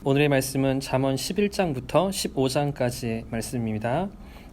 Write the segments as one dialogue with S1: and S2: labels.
S1: 오늘의 말씀은 잠언 11장부터 15장까지의 말씀입니다.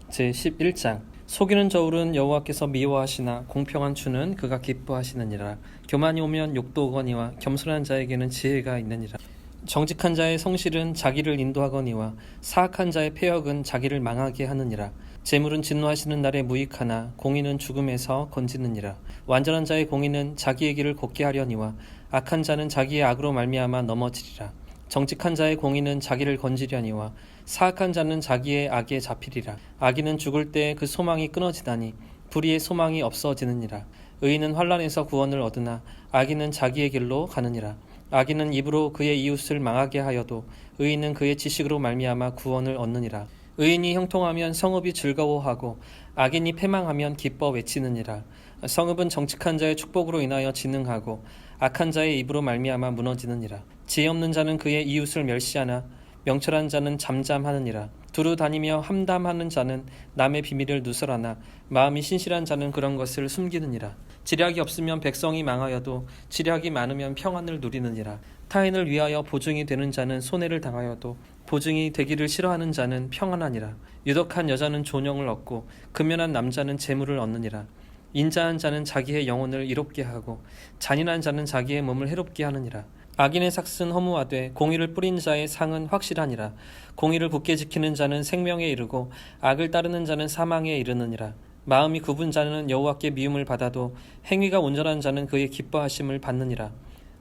S1: 제11장 속이는 저울은 여호와께서 미워하시나 공평한 추는 그가 기뻐하시느니라. 교만이 오면 욕도 오거니와 겸손한 자에게는 지혜가 있느니라. 정직한 자의 성실은 자기를 인도하거니와 사악한 자의 패역은 자기를 망하게 하느니라. 재물은 진노하시는 날에 무익하나 공의는 죽음에서 건지느니라. 완전한 자의 공의는 자기의 길을 곱게 하려니와 악한 자는 자기의 악으로 말미암아 넘어지리라. 정직한 자의 공의는 자기를 건지려니와 사악한 자는 자기의 악에 잡히리라. 악인은 죽을 때 그 소망이 끊어지다니 불의의 소망이 없어지느니라. 의인은 환난에서 구원을 얻으나 악인은 자기의 길로 가느니라. 악인은 입으로 그의 이웃을 망하게 하여도 의인은 그의 지식으로 말미암아 구원을 얻느니라. 의인이 형통하면 성읍이 즐거워하고 악인이 패망하면 기뻐 외치느니라. 성읍은 정직한 자의 축복으로 인하여 진흥하고 악한 자의 입으로 말미암아 무너지느니라. 지혜 없는 자는 그의 이웃을 멸시하나 명철한 자는 잠잠하느니라. 두루 다니며 함담하는 자는 남의 비밀을 누설하나 마음이 신실한 자는 그런 것을 숨기느니라. 지략이 없으면 백성이 망하여도 지략이 많으면 평안을 누리느니라. 타인을 위하여 보증이 되는 자는 손해를 당하여도 보증이 되기를 싫어하는 자는 평안하니라. 유덕한 여자는 존영을 얻고 근면한 남자는 재물을 얻느니라. 인자한 자는 자기의 영혼을 이롭게 하고 잔인한 자는 자기의 몸을 해롭게 하느니라. 악인의 삭은 허무하되 공의를 뿌린 자의 상은 확실하니라. 공의를 굳게 지키는 자는 생명에 이르고 악을 따르는 자는 사망에 이르느니라. 마음이 굽은 자는 여호와께 미움을 받아도 행위가 온전한 자는 그의 기뻐하심을 받느니라.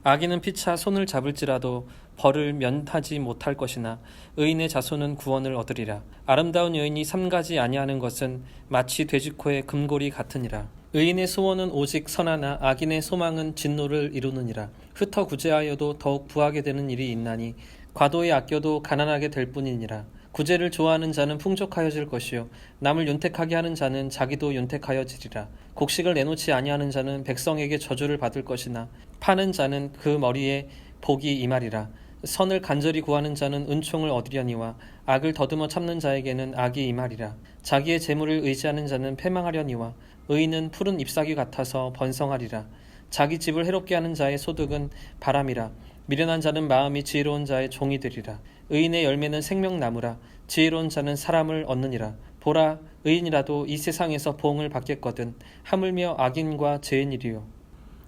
S1: 악인은 피차 손을 잡을지라도 벌을 면하지 못할 것이나 의인의 자손은 구원을 얻으리라. 아름다운 여인이 삼가지 아니하는 것은 마치 돼지코의 금고리 같으니라. 의인의 소원은 오직 선하나 악인의 소망은 진노를 이루느니라. 흩어 구제하여도 더욱 부하게 되는 일이 있나니 과도히 아껴도 가난하게 될 뿐이니라. 구제를 좋아하는 자는 풍족하여질 것이요 남을 윤택하게 하는 자는 자기도 윤택하여지리라. 곡식을 내놓지 아니하는 자는 백성에게 저주를 받을 것이나 파는 자는 그 머리에 복이 임하리라. 선을 간절히 구하는 자는 은총을 얻으려니와 악을 더듬어 참는 자에게는 악이 임하리라. 자기의 재물을 의지하는 자는 패망하려니와 의인은 푸른 잎사귀 같아서 번성하리라. 자기 집을 해롭게 하는 자의 소득은 바람이라. 미련한 자는 마음이 지혜로운 자의 종이 되리라. 의인의 열매는 생명나무라. 지혜로운 자는 사람을 얻느니라. 보라, 의인이라도 이 세상에서 보응을 받겠거든 하물며 악인과 죄인이리요.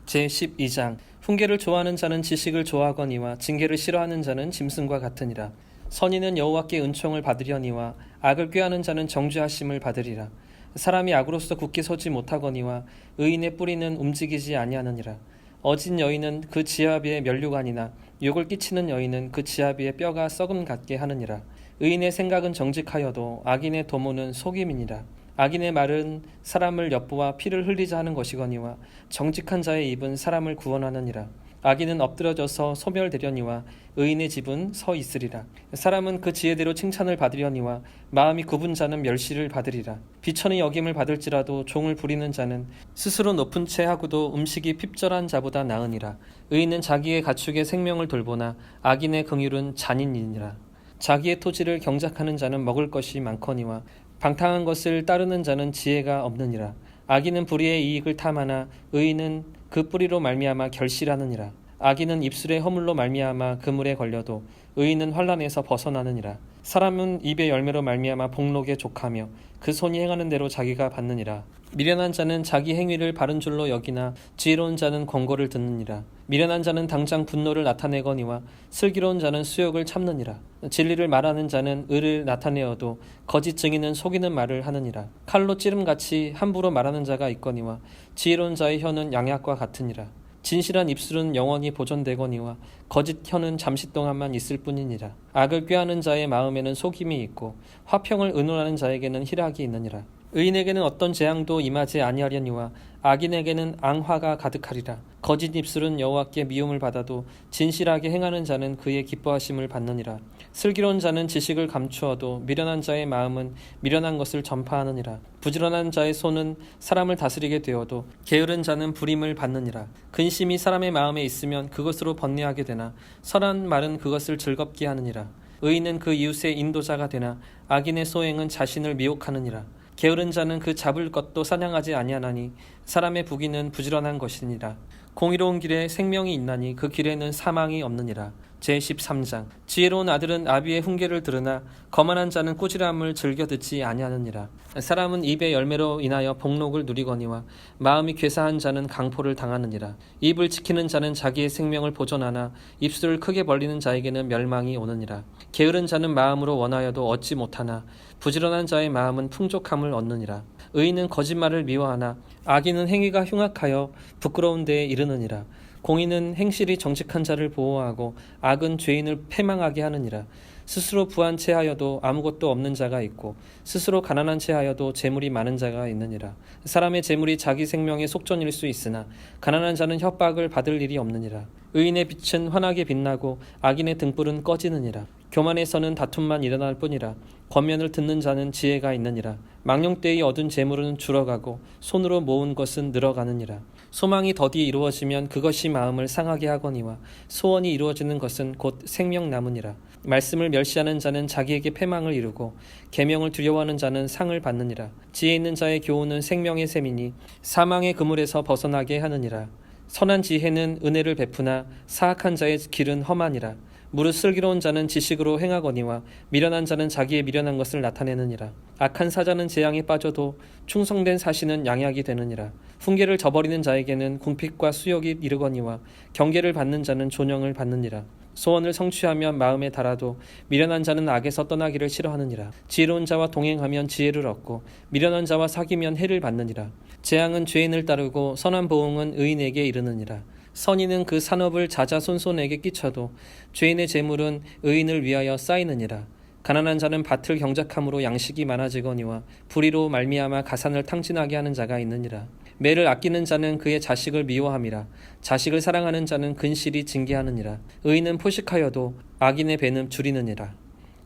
S1: 제12장 훈계를 좋아하는 자는 지식을 좋아하거니와 징계를 싫어하는 자는 짐승과 같으니라. 선인은 여호와께 은총을 받으려니와 악을 꾀하는 자는 정죄하심을 받으리라. 사람이 악으로서 굳게 서지 못하거니와 의인의 뿌리는 움직이지 아니하느니라. 어진 여인은 그 지아비의 면류관이나 욕을 끼치는 여인은 그 지아비의 뼈가 썩음 같게 하느니라. 의인의 생각은 정직하여도 악인의 도모는 속임이니라. 악인의 말은 사람을 엿보아 피를 흘리자 하는 것이거니와 정직한 자의 입은 사람을 구원하느니라. 악인은 엎드려져서 소멸되려니와 의인의 집은 서 있으리라. 사람은 그 지혜대로 칭찬을 받으려니와 마음이 굽은 자는 멸시를 받으리라. 비천의 여김을 받을지라도 종을 부리는 자는 스스로 높은 채 하고도 음식이 핍절한 자보다 나으니라. 의인은 자기의 가축의 생명을 돌보나 악인의 긍휼은 잔인이니라. 자기의 토지를 경작하는 자는 먹을 것이 많거니와 방탕한 것을 따르는 자는 지혜가 없느니라. 악인은 불의의 이익을 탐하나 의인은 그 뿌리로 말미암아 결실하느니라. 악인은 입술의 허물로 말미암아 그물에 걸려도 의인은 환난에서 벗어나느니라. 사람은 입의 열매로 말미암아 복록에 족하며 그 손이 행하는 대로 자기가 받느니라. 미련한 자는 자기 행위를 바른 줄로 여기나 지혜로운 자는 권고를 듣느니라. 미련한 자는 당장 분노를 나타내거니와 슬기로운 자는 수욕을 참느니라. 진리를 말하는 자는 의를 나타내어도 거짓 증인은 속이는 말을 하느니라. 칼로 찌름같이 함부로 말하는 자가 있거니와 지혜로운 자의 혀는 양약과 같으니라. 진실한 입술은 영원히 보존되거니와 거짓 혀는 잠시 동안만 있을 뿐이니라. 악을 꾀하는 자의 마음에는 속임이 있고 화평을 의논하는 자에게는 희락이 있느니라. 의인에게는 어떤 재앙도 임하지 아니하려니와 악인에게는 앙화가 가득하리라. 거짓 입술은 여호와께 미움을 받아도 진실하게 행하는 자는 그의 기뻐하심을 받느니라. 슬기로운 자는 지식을 감추어도 미련한 자의 마음은 미련한 것을 전파하느니라. 부지런한 자의 손은 사람을 다스리게 되어도 게으른 자는 불임을 받느니라. 근심이 사람의 마음에 있으면 그것으로 번뇌하게 되나 선한 말은 그것을 즐겁게 하느니라. 의인은 그 이웃의 인도자가 되나 악인의 소행은 자신을 미혹하느니라. 게으른 자는 그 잡을 것도 사냥하지 아니하나니 사람의 부귀는 부지런한 것이니라. 공의로운 길에 생명이 있나니 그 길에는 사망이 없느니라. 제13장 지혜로운 아들은 아비의 훈계를 들으나 거만한 자는 꾸지람을 즐겨 듣지 아니하느니라. 사람은 입의 열매로 인하여 복록을 누리거니와 마음이 괴사한 자는 강포를 당하느니라. 입을 지키는 자는 자기의 생명을 보존하나 입술을 크게 벌리는 자에게는 멸망이 오느니라. 게으른 자는 마음으로 원하여도 얻지 못하나 부지런한 자의 마음은 풍족함을 얻느니라. 의인은 거짓말을 미워하나 악인은 행위가 흉악하여 부끄러운 데에 이르느니라. 공의는 행실이 정직한 자를 보호하고 악은 죄인을 패망하게 하느니라. 스스로 부한 채하여도 아무것도 없는 자가 있고 스스로 가난한 채하여도 재물이 많은 자가 있느니라. 사람의 재물이 자기 생명의 속전일 수 있으나 가난한 자는 협박을 받을 일이 없느니라. 의인의 빛은 환하게 빛나고 악인의 등불은 꺼지느니라. 교만에서는 다툼만 일어날 뿐이라. 권면을 듣는 자는 지혜가 있느니라. 망령되이 얻은 재물은 줄어가고 손으로 모은 것은 늘어가느니라. 소망이 더디 이루어지면 그것이 마음을 상하게 하거니와 소원이 이루어지는 것은 곧 생명나무니라. 말씀을 멸시하는 자는 자기에게 패망을 이루고 계명을 두려워하는 자는 상을 받느니라. 지혜 있는 자의 교훈은 생명의 셈이니 사망의 그물에서 벗어나게 하느니라. 선한 지혜는 은혜를 베푸나 사악한 자의 길은 험하니라. 무릇 슬기로운 자는 지식으로 행하거니와 미련한 자는 자기의 미련한 것을 나타내느니라. 악한 사자는 재앙에 빠져도 충성된 사신은 양약이 되느니라. 훈계를 저버리는 자에게는 궁핍과 수욕이 이르거니와 경계를 받는 자는 존영을 받느니라. 소원을 성취하면 마음에 달아도 미련한 자는 악에서 떠나기를 싫어하느니라. 지혜로운 자와 동행하면 지혜를 얻고 미련한 자와 사귀면 해를 받느니라. 재앙은 죄인을 따르고 선한 보응은 의인에게 이르느니라. 선인은 그 산업을 자자손손에게 끼쳐도 죄인의 재물은 의인을 위하여 쌓이느니라. 가난한 자는 밭을 경작함으로 양식이 많아지거니와 불의로 말미암아 가산을 탕진하게 하는 자가 있느니라. 매를 아끼는 자는 그의 자식을 미워함이라. 자식을 사랑하는 자는 근실이 징계하느니라. 의인은 포식하여도 악인의 배는 줄이느니라.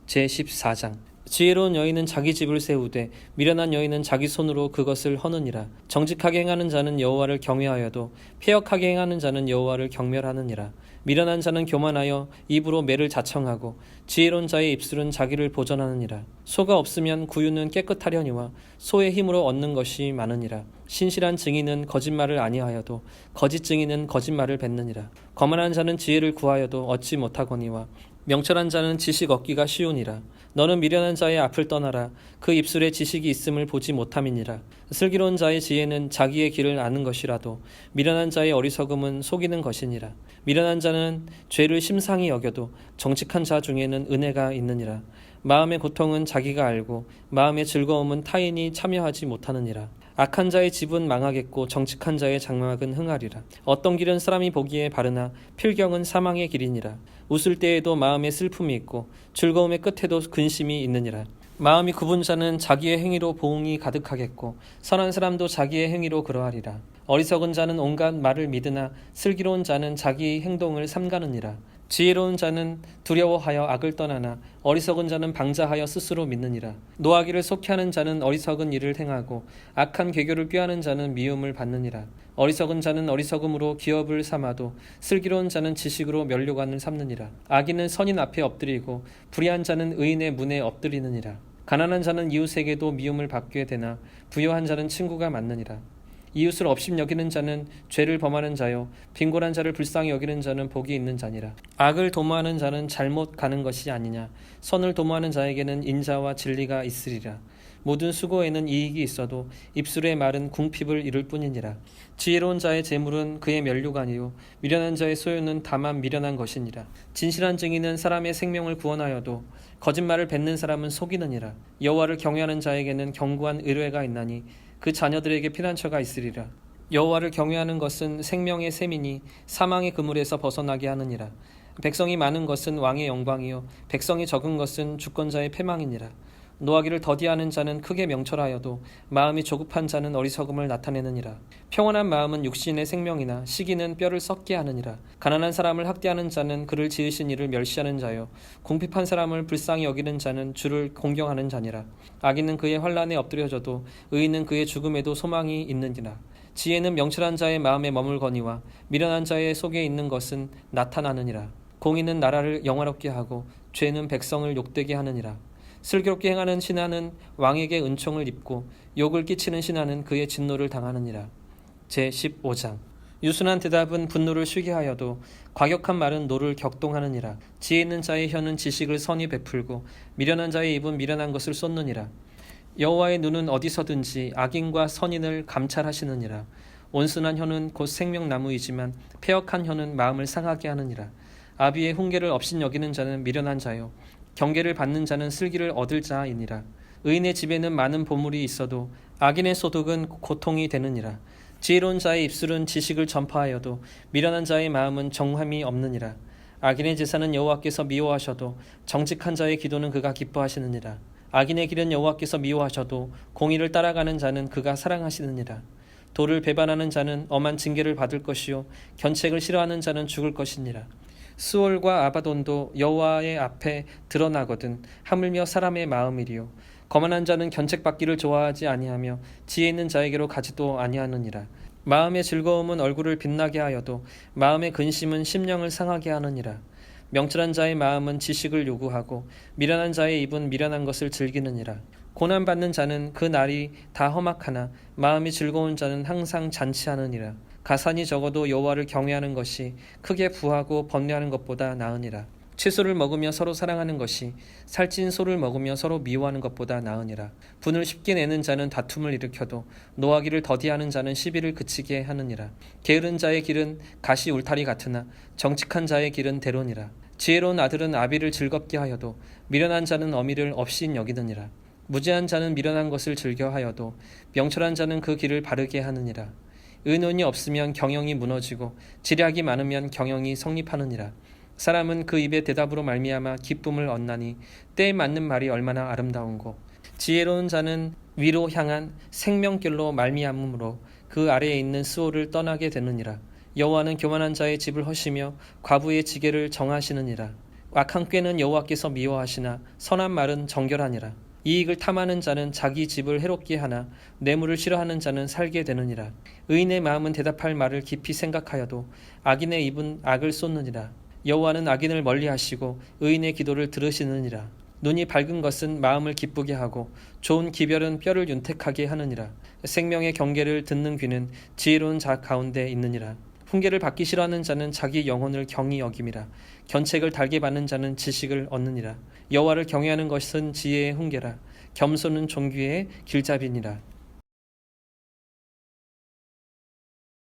S1: 제14장 지혜로운 여인은 자기 집을 세우되 미련한 여인은 자기 손으로 그것을 허느니라. 정직하게 행하는 자는 여호와를 경외하여도 패역하게 행하는 자는 여호와를 경멸하느니라. 미련한 자는 교만하여 입으로 매를 자청하고 지혜로운 자의 입술은 자기를 보전하느니라. 소가 없으면 구유는 깨끗하려니와 소의 힘으로 얻는 것이 많으니라. 신실한 증인은 거짓말을 아니하여도 거짓 증인은 거짓말을 뱉느니라. 거만한 자는 지혜를 구하여도 얻지 못하거니와 명철한 자는 지식 얻기가 쉬우니라. 너는 미련한 자의 앞을 떠나라. 그 입술에 지식이 있음을 보지 못함이니라. 슬기로운 자의 지혜는 자기의 길을 아는 것이라도 미련한 자의 어리석음은 속이는 것이니라. 미련한 자는 죄를 심상히 여겨도 정직한 자 중에는 은혜가 있느니라. 마음의 고통은 자기가 알고 마음의 즐거움은 타인이 참여하지 못하느니라. 악한 자의 집은 망하겠고 정직한 자의 장막은 흥하리라. 어떤 길은 사람이 보기에 바르나 필경은 사망의 길이니라. 웃을 때에도 마음에 슬픔이 있고 즐거움의 끝에도 근심이 있느니라. 마음이 굽은 자는 자기의 행위로 보응이 가득하겠고 선한 사람도 자기의 행위로 그러하리라. 어리석은 자는 온갖 말을 믿으나 슬기로운 자는 자기 행동을 삼가느니라. 지혜로운 자는 두려워하여 악을 떠나나 어리석은 자는 방자하여 스스로 믿느니라. 노하기를 속히하는 자는 어리석은 일을 행하고 악한 계교를 꾀하는 자는 미움을 받느니라. 어리석은 자는 어리석음으로 기업을 삼아도 슬기로운 자는 지식으로 면류관을 삼느니라. 악인은 선인 앞에 엎드리고 불의한 자는 의인의 문에 엎드리느니라. 가난한 자는 이웃에게도 미움을 받게 되나 부유한 자는 친구가 많느니라. 이웃을 업심 여기는 자는 죄를 범하는 자요 빈곤한 자를 불쌍히 여기는 자는 복이 있는 자니라. 악을 도모하는 자는 잘못 가는 것이 아니냐. 선을 도모하는 자에게는 인자와 진리가 있으리라. 모든 수고에는 이익이 있어도 입술의 말은 궁핍을 이룰 뿐이니라. 지혜로운 자의 재물은 그의 면류관이요 미련한 자의 소유는 다만 미련한 것이니라. 진실한 증인은 사람의 생명을 구원하여도 거짓말을 뱉는 사람은 속이느니라. 여호와를 경외하는 자에게는 견고한 의뢰가 있나니 그 자녀들에게 피난처가 있으리라. 여호와를 경외하는 것은 생명의 셈이니 사망의 그물에서 벗어나게 하느니라. 백성이 많은 것은 왕의 영광이요 백성이 적은 것은 주권자의 패망이니라. 노하기를 더디하는 자는 크게 명철하여도 마음이 조급한 자는 어리석음을 나타내느니라. 평온한 마음은 육신의 생명이나 시기는 뼈를 썩게 하느니라. 가난한 사람을 학대하는 자는 그를 지으신 이를 멸시하는 자요 궁핍한 사람을 불쌍히 여기는 자는 주를 공경하는 자니라. 악인은 그의 환난에 엎드려져도 의인은 그의 죽음에도 소망이 있느니라. 지혜는 명철한 자의 마음에 머물거니와 미련한 자의 속에 있는 것은 나타나느니라. 공의는 나라를 영화롭게 하고 죄는 백성을 욕되게 하느니라. 슬기롭게 행하는 신하는 왕에게 은총을 입고 욕을 끼치는 신하는 그의 진노를 당하느니라. 제15장 유순한 대답은 분노를 쉬게 하여도 과격한 말은 노를 격동하느니라. 지혜 있는 자의 혀는 지식을 선히 베풀고 미련한 자의 입은 미련한 것을 쏟느니라. 여호와의 눈은 어디서든지 악인과 선인을 감찰하시느니라. 온순한 혀는 곧 생명나무이지만 패역한 혀는 마음을 상하게 하느니라. 아비의 훈계를 업신여기는 자는 미련한 자요 경계를 받는 자는 슬기를 얻을 자이니라. 의인의 집에는 많은 보물이 있어도 악인의 소득은 고통이 되느니라. 지혜로운 자의 입술은 지식을 전파하여도 미련한 자의 마음은 정함이 없느니라. 악인의 제사는 여호와께서 미워하셔도 정직한 자의 기도는 그가 기뻐하시느니라. 악인의 길은 여호와께서 미워하셔도 공의를 따라가는 자는 그가 사랑하시느니라. 도를 배반하는 자는 엄한 징계를 받을 것이요 견책을 싫어하는 자는 죽을 것이니라. 수월과 아바돈도 여호와의 앞에 드러나거든 하물며 사람의 마음이리요 거만한 자는 견책받기를 좋아하지 아니하며 지혜 있는 자에게로 가지도 아니하느니라. 마음의 즐거움은 얼굴을 빛나게 하여도 마음의 근심은 심령을 상하게 하느니라. 명철한 자의 마음은 지식을 요구하고 미련한 자의 입은 미련한 것을 즐기느니라. 고난받는 자는 그 날이 다 험악하나 마음이 즐거운 자는 항상 잔치하느니라. 가산이 적어도 여호와를 경외하는 것이 크게 부하고 번뇌하는 것보다 나으니라. 채소를 먹으며 서로 사랑하는 것이 살찐 소를 먹으며 서로 미워하는 것보다 나으니라. 분을 쉽게 내는 자는 다툼을 일으켜도 노하기를 더디하는 자는 시비를 그치게 하느니라. 게으른 자의 길은 가시 울타리 같으나 정직한 자의 길은 대로니라. 지혜로운 아들은 아비를 즐겁게 하여도 미련한 자는 어미를 업신 여기느니라. 무지한 자는 미련한 것을 즐겨 하여도 명철한 자는 그 길을 바르게 하느니라. 의논이 없으면 경영이 무너지고 지략이 많으면 경영이 성립하느니라. 사람은 그 입의 대답으로 말미암아 기쁨을 얻나니 때에 맞는 말이 얼마나 아름다운고. 지혜로운 자는 위로 향한 생명길로 말미암으므로 그 아래에 있는 수호를 떠나게 되느니라. 여호와는 교만한 자의 집을 허시며 과부의 지게를 정하시느니라. 악한 꾀는 여호와께서 미워하시나 선한 말은 정결하니라. 이익을 탐하는 자는 자기 집을 해롭게 하나 뇌물을 싫어하는 자는 살게 되느니라. 의인의 마음은 대답할 말을 깊이 생각하여도 악인의 입은 악을 쏟느니라. 여호와는 악인을 멀리하시고 의인의 기도를 들으시느니라. 눈이 밝은 것은 마음을 기쁘게 하고 좋은 기별은 뼈를 윤택하게 하느니라. 생명의 경계를 듣는 귀는 지혜로운 자 가운데 있느니라. 훈계를 받기 싫어하는 자는 자기 영혼을 경히 여김이라. 견책을 달게 받는 자는 지식을 얻느니라. 여호와를 경외하는 것은 지혜의 훈계라. 겸손은 존귀의 길잡이니라.